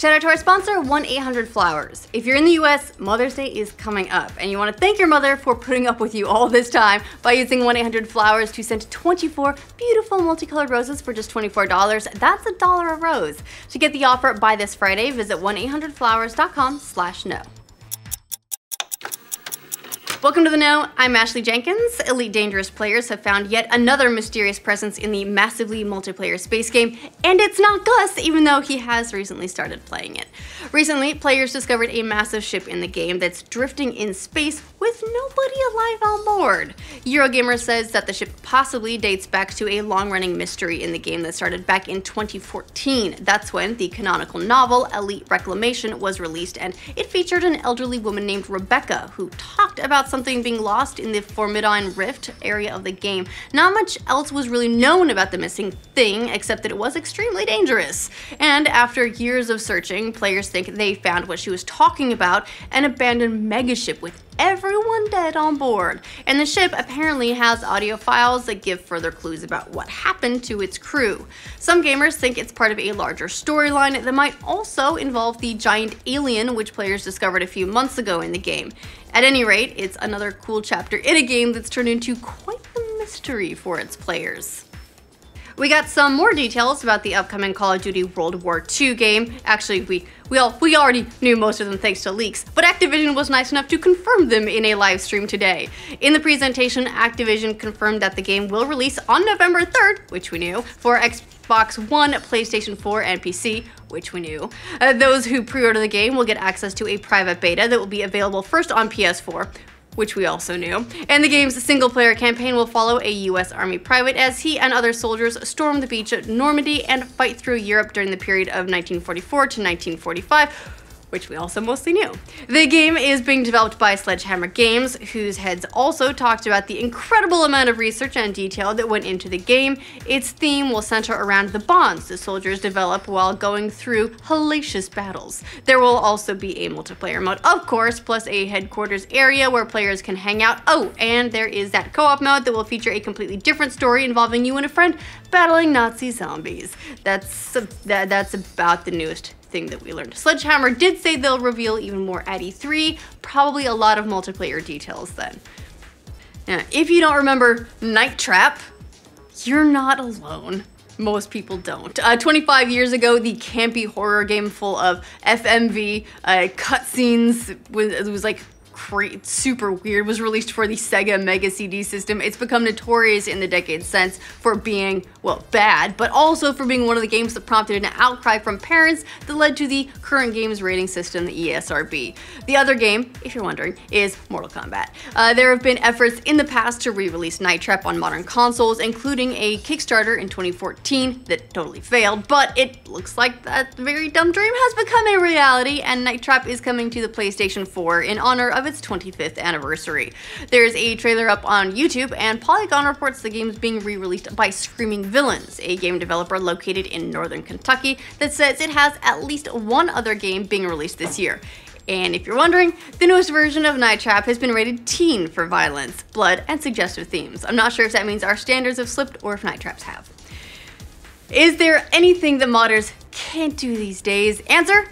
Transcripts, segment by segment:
Shout out to our sponsor, 1-800-Flowers. If you're in the US, Mother's Day is coming up, and you want to thank your mother for putting up with you all this time by using 1-800-Flowers to send 24 beautiful multicolored roses for just $24. That's $1 a rose. To get the offer by this Friday, visit 1-800-Flowers.com/no. Welcome to The Know, I'm Ashley Jenkins. Elite Dangerous players have found yet another mysterious presence in the massively multiplayer space game, and it's not Gus, even though he has recently started playing it. Recently, players discovered a massive ship in the game that's drifting in space with nobody alive on board. Eurogamer says that the ship possibly dates back to a long-running mystery in the game that started back in 2014. That's when the canonical novel Elite Reclamation was released, and it featured an elderly woman named Rebecca who talked about something being lost in the Formidine Rift area of the game. Not much else was really known about the missing thing, except that it was extremely dangerous. And after years of searching, players think they found what she was talking about, an abandoned megaship with everyone dead on board. And the ship apparently has audio files that give further clues about what happened to its crew. Some gamers think it's part of a larger storyline that might also involve the giant alien which players discovered a few months ago in the game. At any rate, it's another cool chapter in a game that's turned into quite the mystery for its players. We got some more details about the upcoming Call of Duty World War II game. Actually, we already knew most of them thanks to leaks, but Activision was nice enough to confirm them in a live stream today. In the presentation, Activision confirmed that the game will release on November 3rd, which we knew, for Xbox One, PlayStation 4, and PC, which we knew. Those who pre-order the game will get access to a private beta that will be available first on PS4, which we also knew. And the game's single-player campaign will follow a US Army private as he and other soldiers storm the beach at Normandy and fight through Europe during the period of 1944 to 1945, which we also mostly knew. The game is being developed by Sledgehammer Games, whose heads also talked about the incredible amount of research and detail that went into the game. Its theme will center around the bonds the soldiers develop while going through hellacious battles. There will also be a multiplayer mode, of course, plus a headquarters area where players can hang out. Oh, and there is that co-op mode that will feature a completely different story involving you and a friend battling Nazi zombies. That's about the newest thing that we learned. Sledgehammer did say they'll reveal even more at E3, probably a lot of multiplayer details then. Now, if you don't remember Night Trap, you're not alone. Most people don't. 25 years ago, the campy horror game full of FMV cutscenes, it was like super weird, was released for the Sega Mega CD system. It's become notorious in the decades since for being, well, bad, but also for being one of the games that prompted an outcry from parents that led to the current games rating system, the ESRB. The other game, if you're wondering, is Mortal Kombat. There have been efforts in the past to re-release Night Trap on modern consoles, including a Kickstarter in 2014 that totally failed, but it looks like that very dumb dream has become a reality, and Night Trap is coming to the PlayStation 4 in honor of its 25th anniversary. There's a trailer up on YouTube, and Polygon reports the game's being re-released by Screaming Villains, a game developer located in northern Kentucky that says it has at least one other game being released this year. And if you're wondering, the newest version of Night Trap has been rated teen for violence, blood, and suggestive themes. I'm not sure if that means our standards have slipped or if Night Traps have. Is there anything that modders can't do these days? Answer: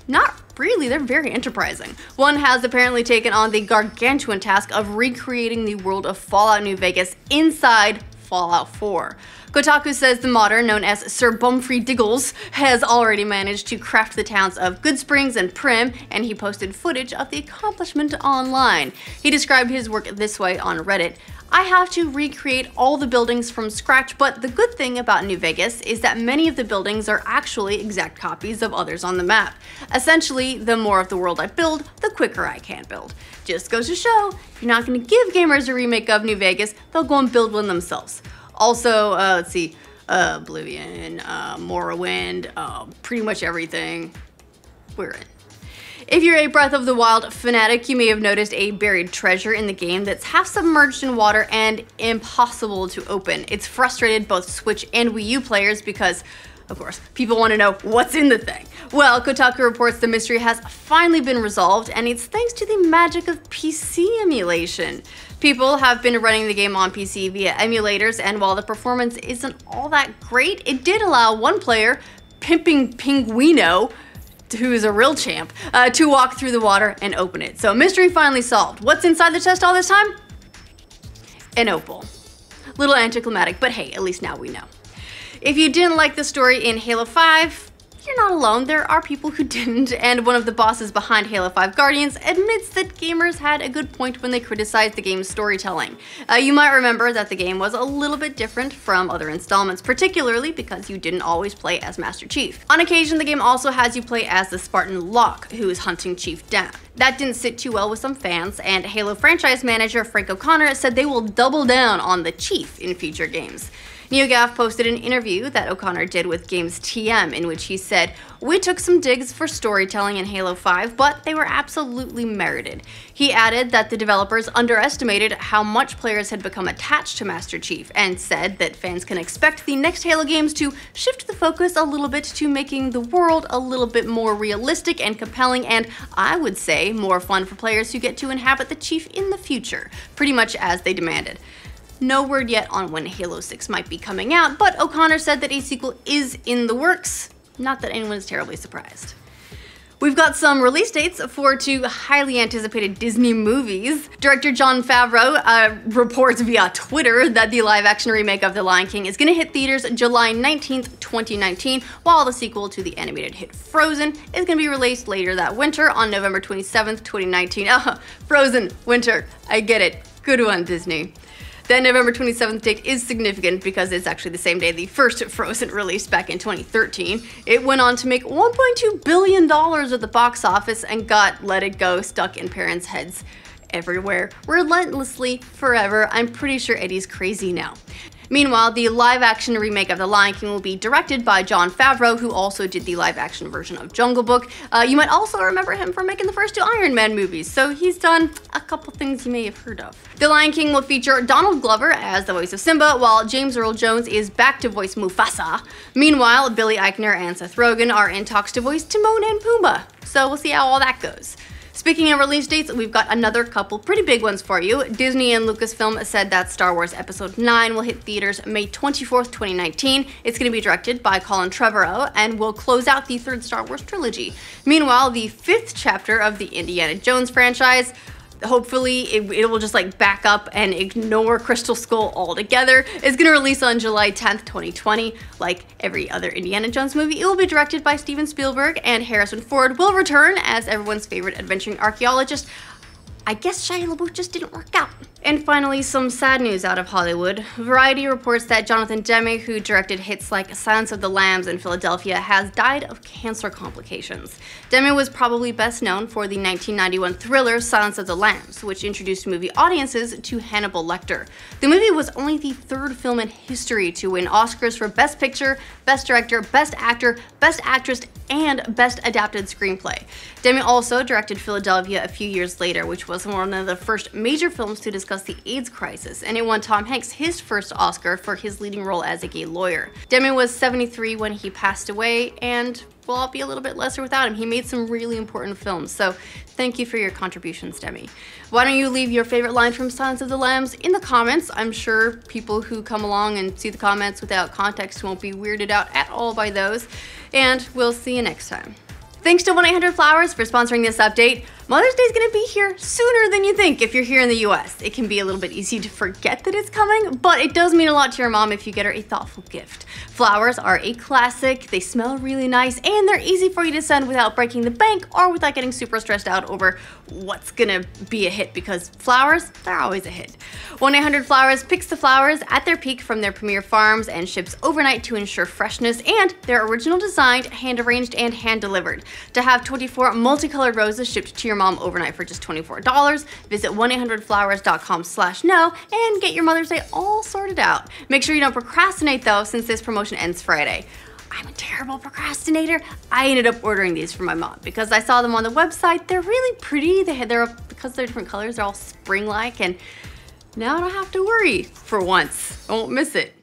not really. They're very enterprising. One has apparently taken on the gargantuan task of recreating the world of Fallout New Vegas inside Fallout 4. Kotaku says the modder, known as Sir Bumfrey Diggles, has already managed to craft the towns of Goodsprings and Prim, and he posted footage of the accomplishment online. He described his work this way on Reddit: "I have to recreate all the buildings from scratch, but the good thing about New Vegas is that many of the buildings are actually exact copies of others on the map. Essentially, the more of the world I build, the quicker I can build." Just goes to show, if you're not going to give gamers a remake of New Vegas, they'll go and build one themselves. Also, let's see, Oblivion, Morrowind, pretty much everything. We're in. If you're a Breath of the Wild fanatic, you may have noticed a buried treasure in the game that's half submerged in water and impossible to open. It's frustrated both Switch and Wii U players because, of course, people want to know what's in the thing. Well, Kotaku reports the mystery has finally been resolved, and it's thanks to the magic of PC emulation. People have been running the game on PC via emulators, and while the performance isn't all that great, it did allow one player, Pimping Pinguino, who's a real champ, to walk through the water and open it. So mystery finally solved. What's inside the chest all this time? An opal. Little anticlimactic, but hey, at least now we know. If you didn't like the story in Halo 5, you're not alone. There are people who didn't, and one of the bosses behind Halo 5 Guardians admits that gamers had a good point when they criticized the game's storytelling. You might remember that the game was a little bit different from other installments, particularly because you didn't always play as Master Chief. On occasion, the game also has you play as the Spartan Locke, who is hunting Chief down. That didn't sit too well with some fans, and Halo franchise manager Frank O'Connor said they will double down on the Chief in future games. NeoGAF posted an interview that O'Connor did with Games TM in which he said, "We took some digs for storytelling in Halo 5, but they were absolutely merited." He added that the developers underestimated how much players had become attached to Master Chief, and said that fans can expect the next Halo games to shift the focus a little bit to making the world a little bit more realistic and compelling, and I would say more fun for players who get to inhabit the Chief in the future, pretty much as they demanded. No word yet on when Halo 6 might be coming out, but O'Connor said that a sequel is in the works. Not that anyone is terribly surprised. We've got some release dates for two highly anticipated Disney movies. Director Jon Favreau reports via Twitter that the live-action remake of The Lion King is going to hit theaters July 19th, 2019, while the sequel to the animated hit Frozen is going to be released later that winter on November 27th, 2019. Frozen, winter, I get it. Good one, Disney. That November 27th date is significant because it's actually the same day the first Frozen released back in 2013. It went on to make $1.2 billion at the box office and got Let It Go stuck in parents' heads everywhere, relentlessly, forever. I'm pretty sure Eddie's crazy now. Meanwhile, the live-action remake of The Lion King will be directed by Jon Favreau, who also did the live-action version of Jungle Book. You might also remember him from making the first two Iron Man movies, so he's done a couple things you may have heard of. The Lion King will feature Donald Glover as the voice of Simba, while James Earl Jones is back to voice Mufasa. Meanwhile, Billy Eichner and Seth Rogen are in talks to voice Timon and Pumbaa, so we'll see how all that goes. Speaking of release dates, we've got another couple pretty big ones for you. Disney and Lucasfilm said that Star Wars Episode 9 will hit theaters May 24th, 2019. It's going to be directed by Colin Trevorrow and will close out the third Star Wars trilogy. Meanwhile, the fifth chapter of the Indiana Jones franchise, hopefully it will just like back up and ignore Crystal Skull altogether, is going to release on July 10th, 2020. Like every other Indiana Jones movie, it will be directed by Steven Spielberg, and Harrison Ford will return as everyone's favorite adventuring archaeologist. I guess Shia LaBeouf just didn't work out. And finally, some sad news out of Hollywood. Variety reports that Jonathan Demme, who directed hits like Silence of the Lambs and Philadelphia, has died of cancer complications. Demme was probably best known for the 1991 thriller Silence of the Lambs, which introduced movie audiences to Hannibal Lecter. The movie was only the third film in history to win Oscars for Best Picture, Best Director, Best Actor, Best Actress, and Best Adapted Screenplay. Demme also directed Philadelphia a few years later, which was one of the first major films to discuss the AIDS crisis, and it won Tom Hanks his first Oscar for his leading role as a gay lawyer. Demme was 73 when he passed away, and we'll all be a little bit lesser without him. He made some really important films, so thank you for your contributions, Demme. Why don't you leave your favorite line from Silence of the Lambs in the comments? I'm sure people who come along and see the comments without context won't be weirded out at all by those, and we'll see you next time. Thanks to 1-800-Flowers for sponsoring this update. Mother's Day is going to be here sooner than you think if you're here in the US. It can be a little bit easy to forget that it's coming, but it does mean a lot to your mom if you get her a thoughtful gift. Flowers are a classic, they smell really nice, and they're easy for you to send without breaking the bank or without getting super stressed out over what's gonna be a hit, because flowers, they're always a hit. 1-800-Flowers picks the flowers at their peak from their premier farms and ships overnight to ensure freshness, and they're original designed, hand-arranged, and hand-delivered. To have 24 multicolored roses shipped to your mom overnight for just $24, visit 1-800-Flowers.com/no and get your Mother's Day all sorted out. Make sure you don't procrastinate though, since this promotion ends Friday. I'm a terrible procrastinator. I ended up ordering these for my mom because I saw them on the website. They're really pretty. Because they're different colors, they're all spring-like, and now I don't have to worry for once. I won't miss it.